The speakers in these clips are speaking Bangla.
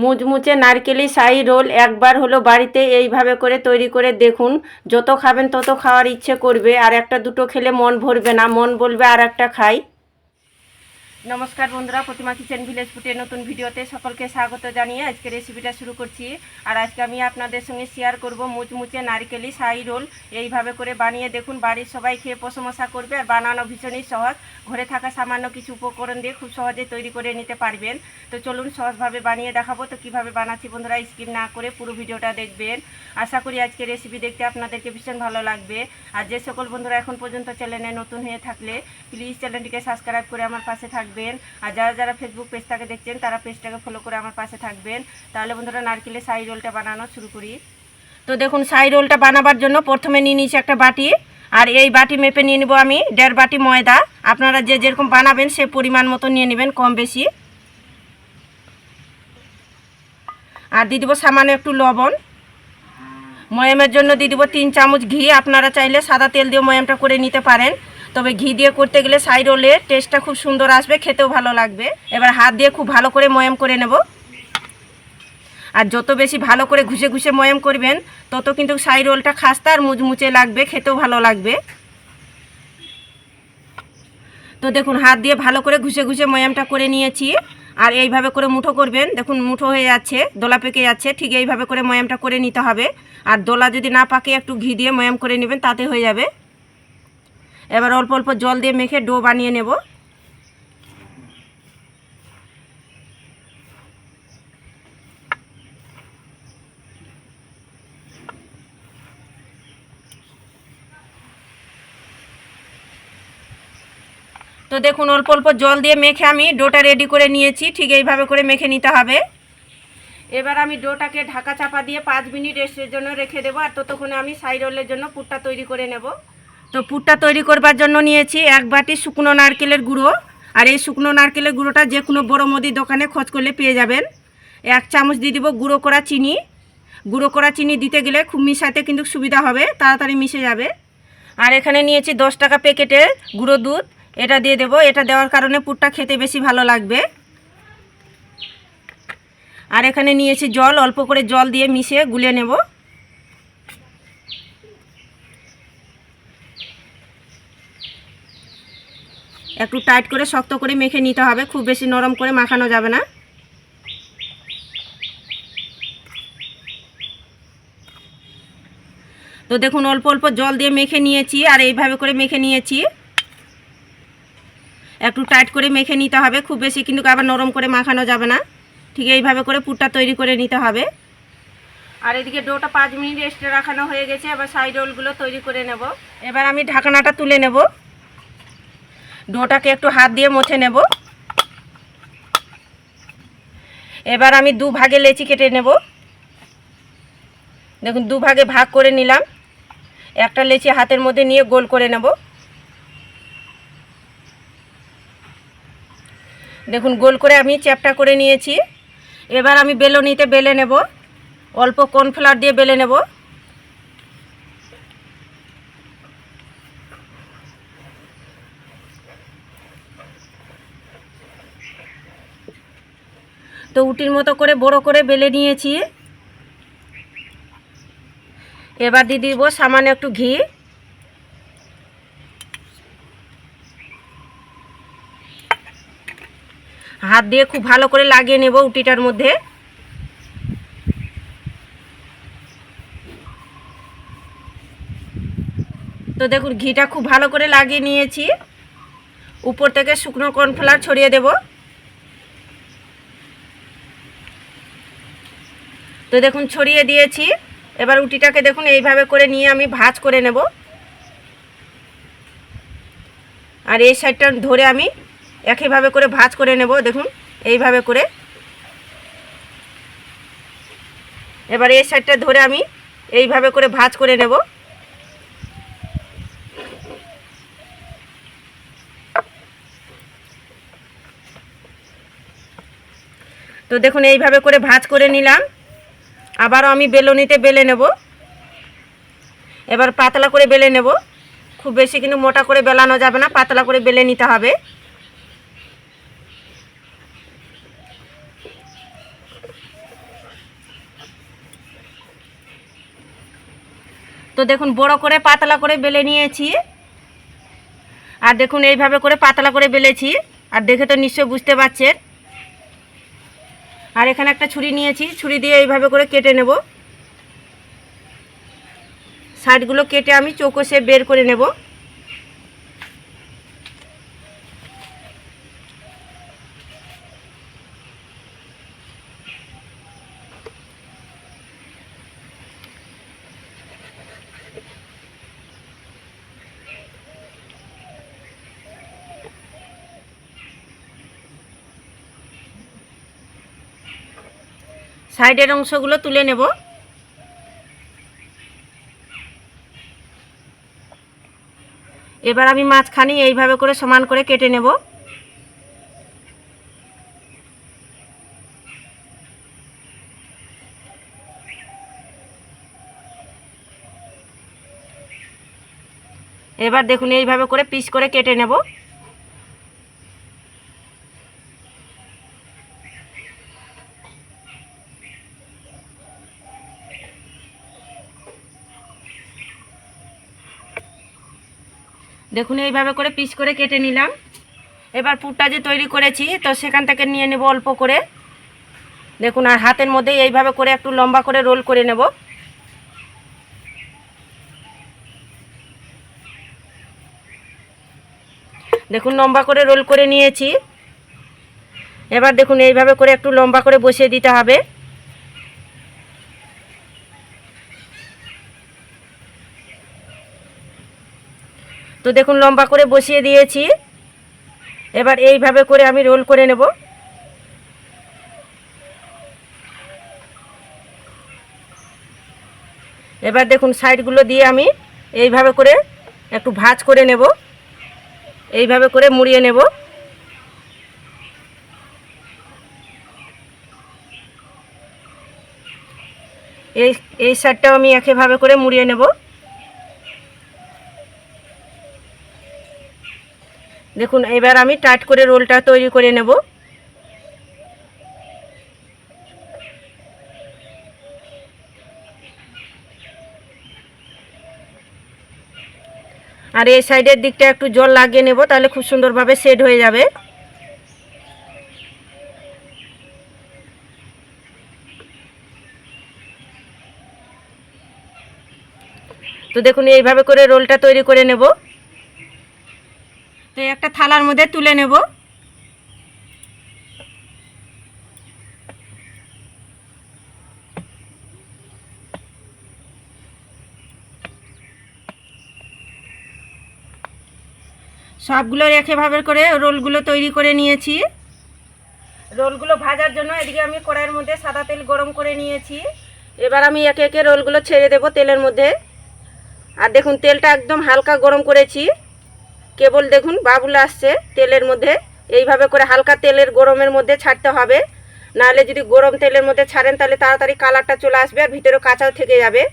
মুচমুচে নারকেলি শাহী রোল একবার হলো বাড়িতে এইভাবে করে তৈরি করে দেখুন। যত খাবেন তত খাওয়ার ইচ্ছে করবে, আর একটা দুটো খেলে মন ভরবে না, মন বলবে আর একটা খাই। নমস্কার বন্ধুরা, প্রতিমা কিচেন ভিলেজ ফুডের নতুন ভিডিওতে সকলকে স্বাগত জানিয়ে আজকে রেসিপিটা শুরু করছি। আর আজকে আমি আপনাদের সঙ্গে শেয়ার করব মুচমুচে নারকেলি শাহী রোল। এইভাবে করে বানিয়ে দেখুন, বাড়ির সবাই খেয়ে প্রশংসা করবে। আর বানানো ভীষণই সহজ, ঘরে থাকা সামান্য কিছু উপকরণ দিয়ে খুব সহজে তৈরি করে নিতে পারবেন। তো চলুন সহজভাবে বানিয়ে দেখাবো। তো কিভাবে বানাচ্ছি বন্ধুরা স্কিপ না করে পুরো ভিডিওটা দেখবেন। আশা করি আজকে রেসিপি দেখতে আপনাদেরকে ভীষণ ভালো লাগবে। আর যে সকল বন্ধুরা এখন পর্যন্ত চ্যানেলে নতুন হয়ে থাকলে প্লিজ চ্যানেলটিকে সাবস্ক্রাইব করে আমার পাশে থাকবেন। আর যারা যারা ফেসবুক পেজটাকে দেখছেন তারা পেজটাকে ফলো করে আমার পাশে থাকবেন। তাহলে বন্ধুরা নারকেলের শাহী রোলটা বানানো শুরু করি। তো দেখুন, শাহী রোলটা বানাবার জন্য প্রথমে নিয়ে নিয়েছি একটা বাটি। আর এই বাটি মেপে নিয়ে নেব আমি 1.5 বাটি ময়দা। আপনারা যে যেরকম বানাবেন সে পরিমাণ মতো নিয়ে নেবেন, কম বেশি। আর দিয়ে দেবো সামান্য একটু লবণ। ময়ামের জন্য দিয়ে দেবো 3 চামচ ঘি। আপনারা চাইলে সাদা তেল দিয়ে ময়ামটা করে নিতে পারেন, তবে ঘি দিয়ে করতে গেলে শাহী রোলের টেস্টটা খুব সুন্দর আসবে, খেতেও ভালো লাগবে। এবার হাত দিয়ে খুব ভালো করে ময়াম করে নেব। আর যত বেশি ভালো করে ঘুষে ঘুষে ময়াম করবেন তত কিন্তু শাহী রোলটা খাস্তা আর মুচমুচে লাগবে, খেতেও ভালো লাগবে। তো দেখুন, হাত দিয়ে ভালো করে ঘুষে ঘুষে ময়ামটা করে নিয়েছি। আর এইভাবে করে মুঠো করবেন। দেখুন মুঠো হয়ে যাচ্ছে, দোলা পেকে যাচ্ছে, ঠিক এইভাবে করে ময়ামটা করে নিতে হবে। আর দোলা যদি না পাকে একটু ঘি দিয়ে ময়াম করে নেবেন, তাতে হয়ে যাবে। এবার অল্প অল্প জল দিয়ে মেখে ডো বানিয়ে নেব। তো দেখুন, অল্প অল্প জল দিয়ে মেখে আমি ডোটা রেডি করে নিয়েছি, ঠিক এইভাবে করে মেখে নিতে হবে। এবার আমি ডোটাকে ঢাকা চাপা দিয়ে 5 মিনিট রেস্টের জন্য রেখে দেবো। আর ততক্ষণে আমি শাহী রোলের জন্য পুরটা তৈরি করে নেব। তো পুরটা তৈরি করবার জন্য নিয়েছি 1 বাটি শুকনো নারকেলের গুঁড়ো। আর এই শুকনো নারকেলের গুঁড়োটা যে কোনো বড়ো মুদির দোকানে খোঁজ করলে পেয়ে যাবেন। 1 চামচ দিয়ে দিব গুঁড়ো করা চিনি। গুঁড়ো করা চিনি দিতে গেলে খুব মিশাতে কিন্তু সুবিধা হবে, তাড়াতাড়ি মিশে যাবে। আর এখানে নিয়েছি 10 টাকা প্যাকেটের গুঁড়ো দুধ, এটা দিয়ে দেব। এটা দেওয়ার কারণে পুরটা খেতে বেশি ভালো লাগবে। আর এখানে নিয়েছি জল, অল্প করে জল দিয়ে মিশিয়ে গুলে নেব। একটু টাইট করে শক্ত করে মেখে নিতে হবে, খুব বেশি নরম করে মাখানো যাবে না। তো দেখুন, অল্প অল্প জল দিয়ে মেখে নিয়েছি। আর এইভাবে করে মেখে নিয়েছি। একটু টাইট করে মেখে নিতে হবে, খুব বেশি কিন্তু আবার নরম করে মাখানো যাবে না। ঠিক এইভাবে করে পুরটা তৈরি করে নিতে হবে। আর এদিকে ডোটা 5 মিনিট রেস্টে রাখানো হয়ে গেছে। এবার শাহী রোলগুলো তৈরি করে নেব। এবার আমি ঢাকনাটা তুলে নেব। ডোটাকে একটু হাত দিয়ে মুছে নেব। এবার আমি 2 ভাগে লেচি কেটে নেব। দেখুন 2 ভাগে ভাগ করে নিলাম। একটা লেচি হাতের মধ্যে নিয়ে গোল করে নেব। দেখুন গোল করে আমি চ্যাপটা করে নিয়েছি। এবার আমি বেলনিতে বেলে নেব। অল্প কর্নফ্লাওয়ার দিয়ে বেলে নেব। তো উটির মতো করে বড় করে বেলে নিয়েছি। এবার দিয়ে দিব সামান্য একটু ঘি। হাত দিয়ে খুব ভালো করে লাগিয়ে নেব উটিটার মধ্যে। তো দেখুন ঘিটা খুব ভালো করে লাগিয়ে নিয়েছি। উপর থেকে শুকনো কর্নফ্লাওয়ার ছড়িয়ে দেব। তো দেখুন ছড়িয়ে দিয়েছি। এবার উটিটাকে দেখুন এইভাবে করে নিয়ে আমি ভাঁজ করে নেব। আর এই সাইডটা ধরে আমি একইভাবে করে ভাঁজ করে নেব। দেখুন এইভাবে করে। এবার এই সাইডটা ধরে আমি এইভাবে করে ভাঁজ করে নেব। তো দেখুন এইভাবে করে ভাঁজ করে নিলাম। আবারও আমি বেলনিতে বেলে নেব। এবার পাতলা করে বেলে নেব। খুব বেশি কিন্তু মোটা করে বেলানো যাবে না, পাতলা করে বেলে নিতে হবে। তো দেখুন বড় করে পাতলা করে বেলে নিয়েছি, আর দেখুন এইভাবে করে পাতলা করে বেলেছি, আর দেখে তো নিশ্চয়ই বুঝতে পারছেন। আর এখানে একটা ছুরি নিয়েছি, ছুরি দিয়ে এইভাবে করে কেটে নেব। সাইডগুলো কেটে আমি চৌকো শেপ বের করে নেব। সাইডের অংশগুলো তুলে নেব। এবার আমি মাঝখানে এইভাবে করে সমান করে কেটে নেব। এবার দেখুন এইভাবে করে পিস করে কেটে নেব। দেখুন এইভাবে করে পিস করে কেটে নিলাম। এবার পুরটা যে তৈরি করেছি তো সেখান থেকে নিয়ে নেব অল্প করে। দেখুন আর হাতের মধ্যে এইভাবে করে একটু লম্বা করে রোল করে নেব। দেখুন লম্বা করে রোল করে নিয়েছি। এবার দেখুন এইভাবে করে একটু লম্বা করে বসিয়ে দিতে হবে। তো দেখুন লম্বা করে বসিয়ে দিয়েছি। এবার এইভাবে করে আমি রোল করে নেব। এবার দেখুন সাইডগুলো দিয়ে আমি এইভাবে করে একটু ভাঁজ করে নেব, এইভাবে করে মুড়িয়ে নেব। এই সাইডটাও আমি একইভাবে করে মুড়িয়ে নেব। দেখুন এবার আমি টাইট করে রোলটা তৈরি করে নেব। আর এই সাইডের দিকটা একটু জল লাগিয়ে নেব, তাহলে খুব সুন্দরভাবে সেট হয়ে যাবে। তো দেখুন এইভাবে করে রোলটা তৈরি করে নেব। তো একটা থালার মধ্যে তুলে নেব। সবগুলো একইভাবে করে রোলগুলো তৈরি করে নিয়েছি। রোলগুলো ভাজার জন্য এদিকে আমি কড়াইয়ের মধ্যে সাদা তেল গরম করে নিয়েছি। এবার আমি একে একে রোলগুলো ছেড়ে দেব তেলের মধ্যে। আর দেখুন তেলটা একদম হালকা গরম করেছি, কেবল দেখুন বাবুল আসছে তেলের মধ্যে। এইভাবে করে হালকা তেলের গরমের মধ্যে ছাড়তে হবে, নাহলে যদি গরম তেলের মধ্যে ছাড়েন তাহলে তাড়াতাড়ি কালারটা চলে আসবে আর ভিতরে কাঁচাও থেকে যাবে।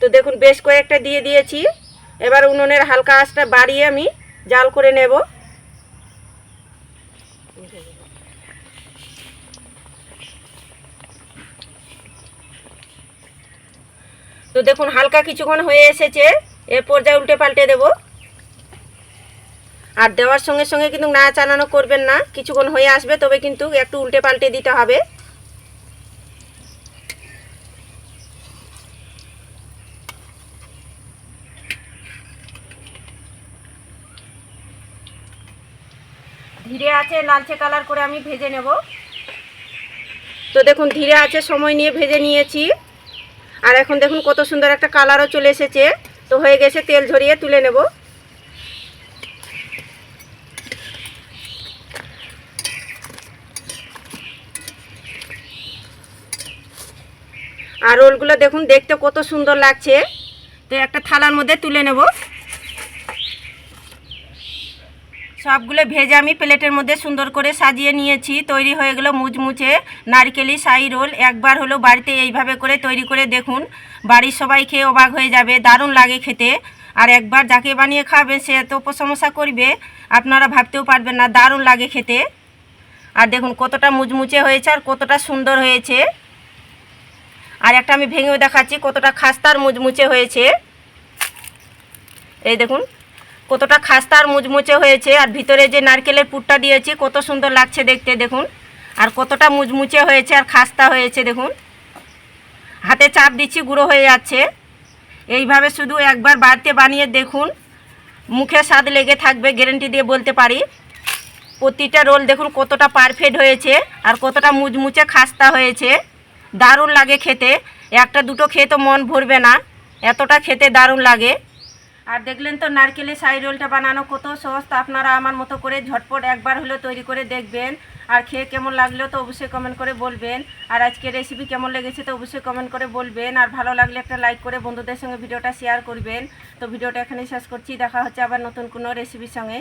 তো দেখুন বেশ কয়েকটা দিয়ে দিয়েছি। এবার উনুনের হালকা আঁচটা বাড়িয়ে আমি জাল করে নেব। তো দেখুন হালকা কিছুক্ষণ হয়ে এসেছে, এর পর্যায়ে উল্টে পাল্টে দেব। আর দেওয়ার সঙ্গে সঙ্গে কিন্তু নাড়াচাড়ানো করবেন না, কিছুক্ষণ হয়ে আসবে তবে কিন্তু একটু উল্টে পাল্টে দিতে হবে। ধীরে আছে লালচে কালার করে আমি ভেজে নেব। তো দেখুন ধীরে আছে সময় নিয়ে ভেজে নিয়েছি। আর এখন দেখুন কত সুন্দর একটা কালারও চলে এসেছে। তো হয়ে গেছে, তেল ঝরিয়ে তুলে নেব। আর রোলগুলো দেখুন দেখতে কত সুন্দর লাগছে। তো একটা থালার মধ্যে তুলে নেব। সবগুলো ভেজে আমি প্লেটের মধ্যে সুন্দর করে সাজিয়ে নিয়েছি। তৈরি হয়ে গেল মুচমুচে নারকেলি শাহী রোল। একবার হলো বাড়িতে এইভাবে করে তৈরি করে দেখুন, বাড়ির সবাই খেয়ে অবাক হয়ে যাবে, দারুণ লাগে খেতে। আর একবার যাকে বানিয়ে খাবে সে এত প্রশংসা করবে আপনারা ভাবতেও পারবেন না, দারুণ লাগে খেতে। আর দেখুন কতটা মুচমুচে হয়েছে আর কতটা সুন্দর হয়েছে। আর একটা আমি ভেঙেও দেখাচ্ছি কতটা খাস্তার মুচমুচে হয়েছে। এই দেখুন কতটা খাস্তার মুচমুচে হয়েছে। আর ভিতরে যে নারকেলের পুরটা দিয়েছি কত সুন্দর লাগছে দেখতে দেখুন। আর কতটা মুচমুচে হয়েছে আর খাস্তা হয়েছে দেখুন। হাতে চাপ দিচ্ছি গুঁড়ো হয়ে যাচ্ছে। এইভাবে শুধু একবার বাড়িতে বানিয়ে দেখুন, মুখে স্বাদ লেগে থাকবে, গ্যারান্টি দিয়ে বলতে পারি। প্রতিটা রোল দেখুন কতটা পারফেক্ট হয়েছে আর কতটা মুচমুচে খাস্তা হয়েছে। দারুণ লাগে খেতে, একটা দুটো খেয়ে তো মন ভরবে না, এতটা খেতে দারুণ লাগে। আর দেখলেন তো নারকেলের শাহী রোলটা বানানো কত সহজ। তো আপনারা আমার মতো করে ঝটপট একবার হলেও তৈরি করে দেখবেন। আর খেয়ে কেমন লাগলো তো অবশ্যই কমেন্ট করে বলবেন। আর আজকের রেসিপি কেমন লেগেছে তো অবশ্যই কমেন্ট করে বলবেন। আর ভালো লাগলে একটা লাইক করে বন্ধুদের সঙ্গে ভিডিওটা শেয়ার করবেন। তো ভিডিওটা এখানেই শেষ করছি, দেখা হচ্ছে আবার নতুন কোনো রেসিপির সঙ্গে।